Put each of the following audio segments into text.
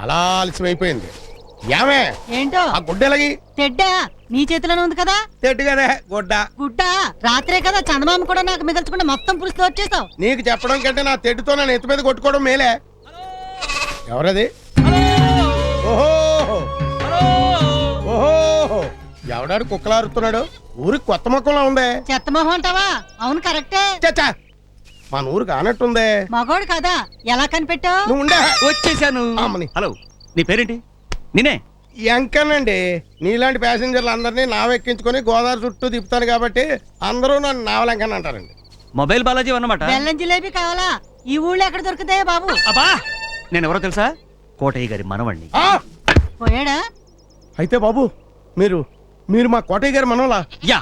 చాలా ఆలస్యం అయిపోయింది. ఏమే ఏంటో ఆ గుడ్డెలగి తెడ్డా నీ చేతిలోనే ఉంది కదా. తెట్టుగానే గుడ్డ గుడ్డ రాత్రే కదా చందమామ కూడా నాకు మిగల్చకుండా మొత్తం పులుసులో వచ్చేసావు. నీకు చెప్పడం కంటే నా తెడ్డుతో నా నెత్తి మీద కొట్టుకోవడం మేలే. ఎవరది? ఓహో ఓహో ఎవడాడు కుక్కలారుతున్నాడు? ఊరికి కొత్త మొక్కలా ఉందే. చెత్త మొహం అంటావా? అవును కరెక్టే. చచ్చా మన ఊరు కానట్టుందే. మగోడు కదా, ఎలా కనిపెట్టావు? నువ్వు ఉండే. వచ్చేసాను. అమ్మని. హలో, నీ పేరేంటి? నేనే ఎంకనండి. నీలాంటి ప్యాసింజర్లు అందరినీ నావెక్కించుకొని గోదావరి చుట్టూ తిప్పుతాను కాబట్టి అందరూ నన్ను నావలంకన్ అంటారండి. మొబైల్ బాలాజీ అన్నమాట. బెల్లం జిలేబీ కావాలా? ఈ ఊళ్ళో ఎక్కడ దొరుకుతాయా బాబు? అబ్బా, నేను ఎవరో తెలుసా? కోటయ్య గారి మనవణ్ణి. పోయాడా? అయితే బాబు మీరు మీరు మా కోటయ్య గారి మనవలా? యా,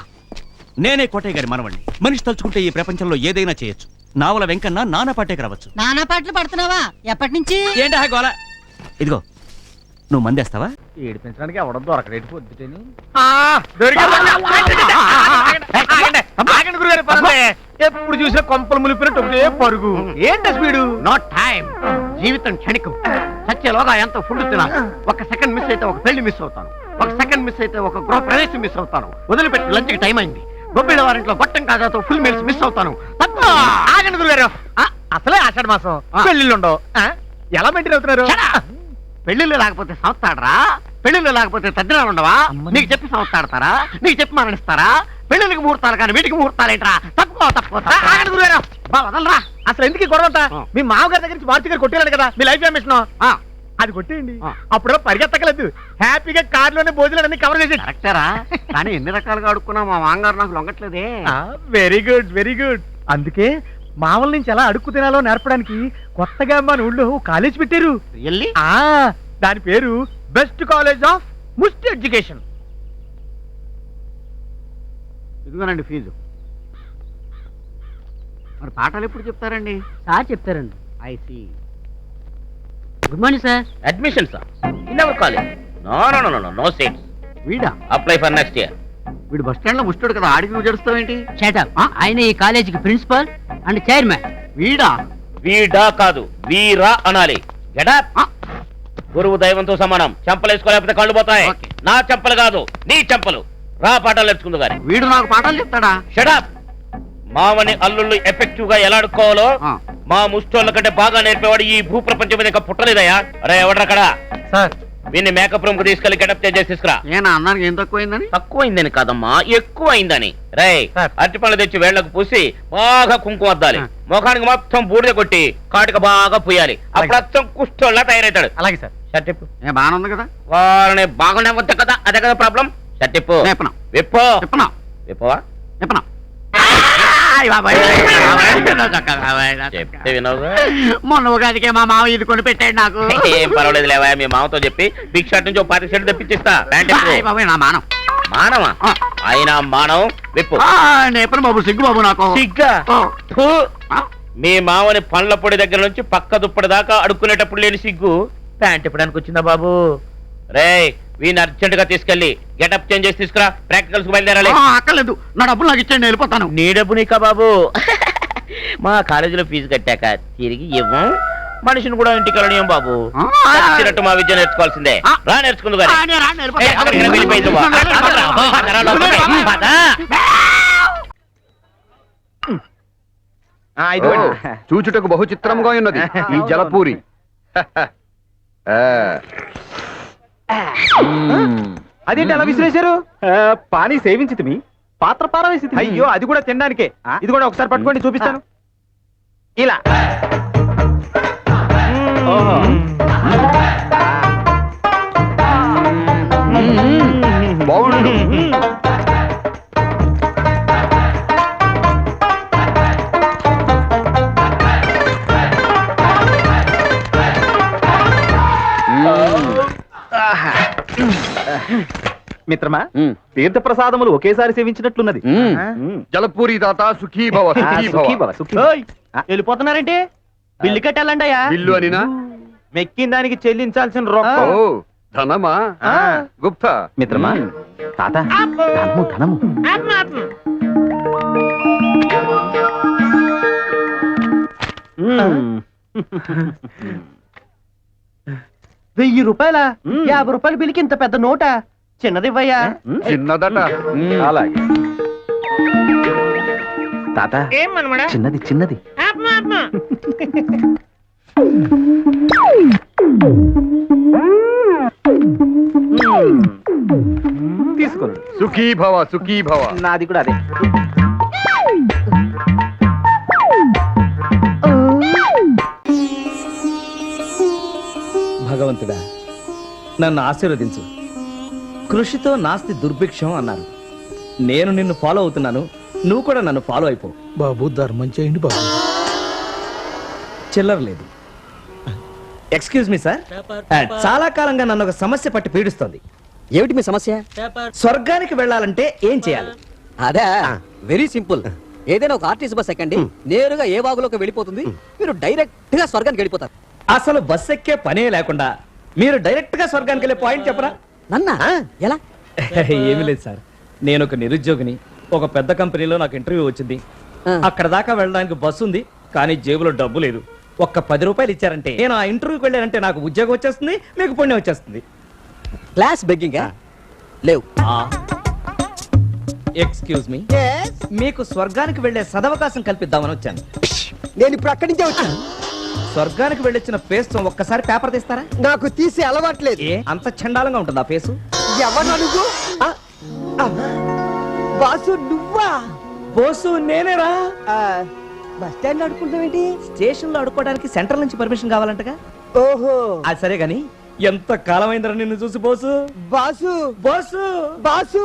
నేనే కోటయ్య గారి మనవణ్ణి. మనిషి తలుచుకుంటే ఈ ప్రపంచంలో ఏదైనా చేయొచ్చు. నావల వెంకన్న నానా పాటేకి రావచ్చు. నానా పాటలు పడుతున్నావా? ఎప్పటి నుంచి? ఏంటా గోల? ఇదిగో, నువ్వు మందేస్తావా? ఏడిపించడానికి ఎవడం దొరకడేటి పొద్దుటని ఎప్పుడు చూసినా కొంపలు ములిపినట్టు ఒకటే పరుగు. ఏంటి స్పీడు? Not time. జీవితం క్షణికం. సత్యలోగా ఎంత ఫుడ్ తినాలి. ఒక సెకండ్ మిస్ అయితే ఒక పెళ్లి మిస్ అవుతాను. ఒక సెకండ్ మిస్ అయితే ఒక గృహ ప్రవేశం మిస్ అవుతాను. వదిలిపెట్టి లంచ్కి టైం అయింది. గొబ్బిళ్ళ వారింట్లో గొట్టం కాజాతో ఫుల్ మీల్స్ మిస్ అవుతాను. ఆగండి గురుగారు, అసలే ఆషాఢ మాసం, పెళ్లిళ్ళు ఉండవు. ఎలా మెయింటైన్ అవుతున్నారు? పెళ్లిళ్ళు లేకపోతే సంస్థాడరా? పెళ్లిళ్ళు లేకపోతే తద్దినాలు ఉండవా? నీకు చెప్పి సంస్థాడతారా? నీకు చెప్పి మరణిస్తారా? పెళ్లిళ్ళకి ముహూర్తాలు కానీ వీటికి ముహూర్తాలేంట్రా? ఆగండి గురుగారు, వదలరా. అసలు ఎందుకు ఈ గొడవ? మీ మామగారి దగ్గర నుంచి మారుతి గారు కొట్టేయాలి కదా మీ లైఫ్ మిషన్. అది కొట్టేయండి. అప్పుడు పరిగెత్తకలేదు. హ్యాపీగా కార్లోనే భోజనాలన్నీ కవర్ చేసి. కరెక్టరా? కానీ ఎన్ని రకాలుగా అడుక్కున్నా మా మామగారు నాకు లొంగట్లేదే. Very good, very good. అందుకే మామల నుంచి ఎలా అడుక్కు తినాలో నేర్పడానికి కొత్తగా మన ఊళ్ళో కాలేజ్ పెట్టారు. దాని పేరు best college of must education. ఇదిగోనండి ఫీజు. మరి పాఠాలు ఎప్పుడు చెప్తారండి? సార్ చెప్తారండి. I see. Good morning sir. Admission, sir. In our college. No seats. వీడా? Apply for next year. వీడు బస్ స్టాండ్ లో ముస్తాడు కదా, ఆడికి నువ్వు జడుస్తావేంటి? ఆయన ఈ కాలేజీకి ప్రిన్సిపల్ అండ్ చైర్మన్. వీడా? వీడా కాదు, వీరా అనాలి. Get up. గురువు దైవంతో సమానం. చెంపలు వేసుకోలేకపోతే కళ్ళు పోతాయి. Okay. నా చెంపలు కాదు, నీ చెంపలు. రా పాఠాలు నేర్చుకుందు గాని. వీడు నాకు పాఠాలు చెప్తాడా? Shut up. మామని అల్లుళ్ళు ఎఫెక్టివ్ గా ఎలా అడుక్కోవాలో మా ముష్టోళ్ళ కంటే బాగా నేర్పేవాడు ఈ భూ ప్రపంచం మీద ఇంకా పుట్టలేదయ్యా. అరే ఎవడ్రక్కడ? సార్, వీన్ని మేకప్ రూమ్ కు తీసుకెళ్లి గెటప్ చేసి తీసుకురా. ఏనా అన్నానికి ఏం తక్కువైందని? తక్కువైందని కాదమ్మా, ఎక్కువ అయిందని. రై, సార్. అరటి పళ్ళు తెచ్చి వేళ్లకు పూసి బాగా కుంకుమ అద్దాలి. ముఖానికి మొత్తం బూడిద కొట్టి కాటిక బాగా పూయాలి. అప్పుడు అచ్చం కుష్టోళ్ళ తయారవుతాడు. అలాగే సార్. షర్టిప్పు. ఏ బాగానే ఉంది కదా? వాళ్ళని బాగుండే వద్ద కదా, అదే కదా ప్రాబ్లం. షర్టిప్పు. చెప్పనా? విప్పో. చెప్పనా? విప్పవా? చెప్పనా? చెప్తే వినవుగా. మొన్న ఉగాదికే మా మామ ఇది కొని పెట్టాడు నాకు. ఏం పర్వాలేదు లేవా, మీ మామతో చెప్పి బిగ్ షర్ట్ నుంచి 10 షర్ట్ తెప్పించిస్తా. ప్యాంట్ ఎప్పుడు? బాబాయ్ నా మానం. మానవా? అయినా మానవం విప్పు. నేపను బాబు, సిగ్గు బాబు నాకు. సిగ్గా? థూ. మీ మామని పండ్ల పొడి దగ్గర నుంచి పక్క దుప్పటి దాకా అడుక్కునేటప్పుడు లేని సిగ్గు ప్యాంట్ ఇప్పడానికి వచ్చిందా బాబు? రే, వీని అర్జెంట్ గా తీసుకెళ్లి గెటప్ చేంజ్ చేసి తీసుకురా. ప్రాక్టికల్స్ కు బయలుదేరాలి. అక్కర్లేదు, నా డబ్బులు నాకు ఇచ్చేయండి, వెళ్ళిపోతాను. నీ డబ్బు నీకా బాబు? మా కాలేజీలో ఫీజు కట్టాక తిరిగి ఇవ్వం. మనిషిని కూడా ఇంటికి వెళ్ళనియం బాబు. నచ్చినట్టు మా విద్య నేర్చుకోవాల్సిందే. రా నేర్చుకుందు చూచుటకు బహు చిత్రముగా ఉన్నది ఈ జలపూరి. అదేంటి అలా విసిరేశారు? పానీ సేవించి మీ పాత్ర పారవేసి. అయ్యో, అది కూడా తినడానికే. ఇది కూడా ఒకసారి పట్టుకోండి, చూపిస్తాను. ఇలా బాగుండు. మిత్రమా, తీర్థ ప్రసాదములు ఒకేసారి సేవించినట్లున్నది. జలపూరి దాత సుఖీ భవ. వెళ్ళిపోతున్నారంటే బిల్లు కట్టాలండి. బిల్లు అనినా? మెక్కిన దానికి చెల్లించాల్సిన రొక్కం. ధనమా? గుప్తా. మిత్రమా, తాత ధనము ధనము. 1000 రూపాయల 50 రూపాయల బిల్లుకి ఇంత పెద్ద నోట చిన్నదివ్వయ్యా. చిన్నదట అలాగే తాత చిన్నది చిన్నది తీసుకోండి. సుఖీ భవ నాది కూడా అదే. భగవంతుడా నన్ను ఆశీర్వదించు. కృషితో నాస్తి దుర్భిక్షం అన్నారు. నేను నిన్ను ఫాలో అవుతున్నాను, నువ్వు కూడా నన్ను ఫాలో అయిపో. బాబు ధర్మం చేయండి బాబు. చిల్లర లేదు. ఎక్స్క్యూజ్ మీ సార్, చాలా కాలంగా నన్ను ఒక సమస్య పట్టి పీడిస్తోంది. ఏమిటి మీ సమస్య? స్వర్గానికి వెళ్ళాలంటే ఏం చేయాలి? అదే వెరీ సింపుల్. ఏదైనా ఒక ఆర్టీసీ బస్ ఎక్కండి, నేరుగా ఏ వాగులోకి వెళ్ళిపోతుంది, మీరు డైరెక్ట్ గా స్వర్గానికి వెళ్ళిపోతారు. అసలు బస్ ఎక్కే పనే లేకుండా మీరు డైరెక్ట్ గా స్వర్గానికి వెళ్ళే పాయింట్ చెప్పరా? నన్నా ఎలా? ఏమీ లేదు సార్, నేను ఒక నిరుద్యోగిని. ఒక పెద్ద కంపెనీలో నాకు ఇంటర్వ్యూ వచ్చింది. అక్కడ దాకా వెళ్ళడానికి బస్సు ఉంది, కానీ జేబులో డబ్బు లేదు. ఒక్క 10 రూపాయలు ఇచ్చారంటే నేను ఆ ఇంటర్వ్యూకి వెళ్ళానంటే నాకు ఉద్యోగం వచ్చేస్తుంది, మీకు పుణ్యం వచ్చేస్తుంది. క్లాస్ బెగ్గింగ్ లేవు. ఎక్స్క్యూజ్ మీ, మీకు స్వర్గానికి వెళ్ళే సదవకాశం కల్పిద్దామని వచ్చాను. నేను ఇప్పుడు అక్కడి నుంచే వచ్చాను. స్వర్గానికి వెళ్ళొచ్చిన ఫేస్ ఒక్కసారి పేపర్ తీస్తారా? నాకు తీసి అలవాట్లేదు. ఏ అంత చండాలంగా ఉంటుంది ఆ ఫేసు? ఎవరు నువ్వు? బాసు నువ్వా? బోసు నేనేరా. Bus stand అడుకుంటావేంటి? స్టేషన్ లో అడుకోవడానికి సెంట్రల్ నుంచి పర్మిషన్ కావాలంటగా. ఓహో అది సరే గాని ఎంత కాలమైందిరా నిన్ను చూసి బోసు. బాసు బోసు బాసు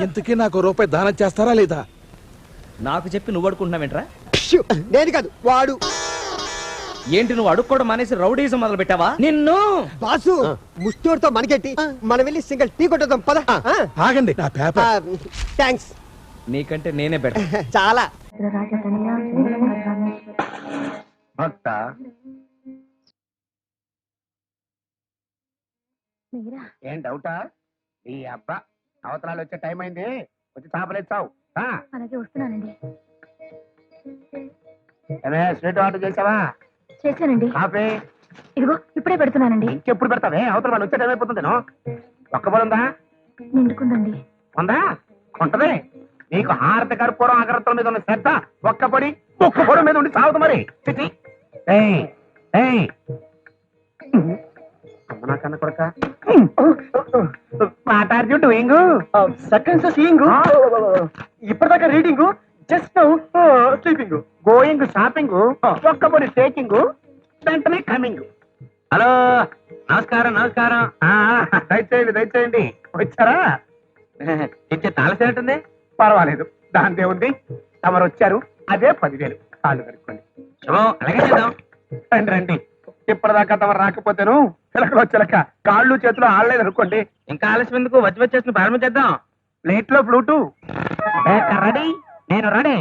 ఇంతకీ నాకు రూపాయి దానం చేస్తారా లేదా? నాకు చెప్పి నువ్వు అడుకుంటున్నావేంట్రా? షూ, నేను కాదు వాడు. ఏంటి నువ్వు అడుక్కోవడం మానేసి రౌడీజం మొదలు పెట్టావా? నిన్ను బాసు ముష్టోడితో మనకెట్టి, మనం వెళ్ళి సింగిల్ టీ కొట్టేద్దాం పద. ఆగండి, నా పేపర్. థ్యాంక్స్. నీకంటే నేనే బెటర్. చాలా. భక్త ఏం డౌటా? ఈ అబ్బా అవతరాలు వచ్చే టైం అయింది, వచ్చి చేపలేస్తావు. అలాగే వస్తున్నానండి. స్వీట్ ఆర్డర్ చేసావా? చేశానండి. కాఫీ ఇదిగో ఇప్పుడే పెడుతున్నానండి. ఇంకెప్పుడు పెడతావే? అవతల వాళ్ళు వచ్చే టైం అయిపోతుందేనో. ఒక్క పొడి ఉందా? నిండుకుందండి. ఉందా? ఉంటది. నీకు హారతి కర్పూరం అగరత్తుల మీద ఉన్న శ్రద్ధ ఒక్క పొడి మీద ఉండి సాగుతు మరి. చిచి. ఏయ్, ఏయ్. అమ్మ నా కన్న కొడక. What are you doing? Seconds seeing, ఇప్పటిదాకా reading, just now sleeping. Going shopping, ఒక్క పొడి టేకింగ్, వెంటనే కమింగ్. హలో, నమస్కారం నమస్కారం. దయచేయండి వచ్చారా? ఇచ్చే తాళసేనట్టుంది. పర్వాలేదు, దాంతే ఉంది. తమరు వచ్చారు, అదే 10,000. కాళ్ళు కడుక్కోండి. అలాగే చేద్దాం. రండి రండి. ఇప్పటిదాకా తమరు రాకపోతేను చిలకలో చిలక, కాళ్ళు చేతులు ఆడలేదు అనుకోండి. ఇంకా ఆలస్యం ఎందుకు, వచ్చి వచ్చేసిన ప్రారంభించేద్దాం. ప్లేట్ లో ఫ్లూటు రెడీ, నేను రెడీ.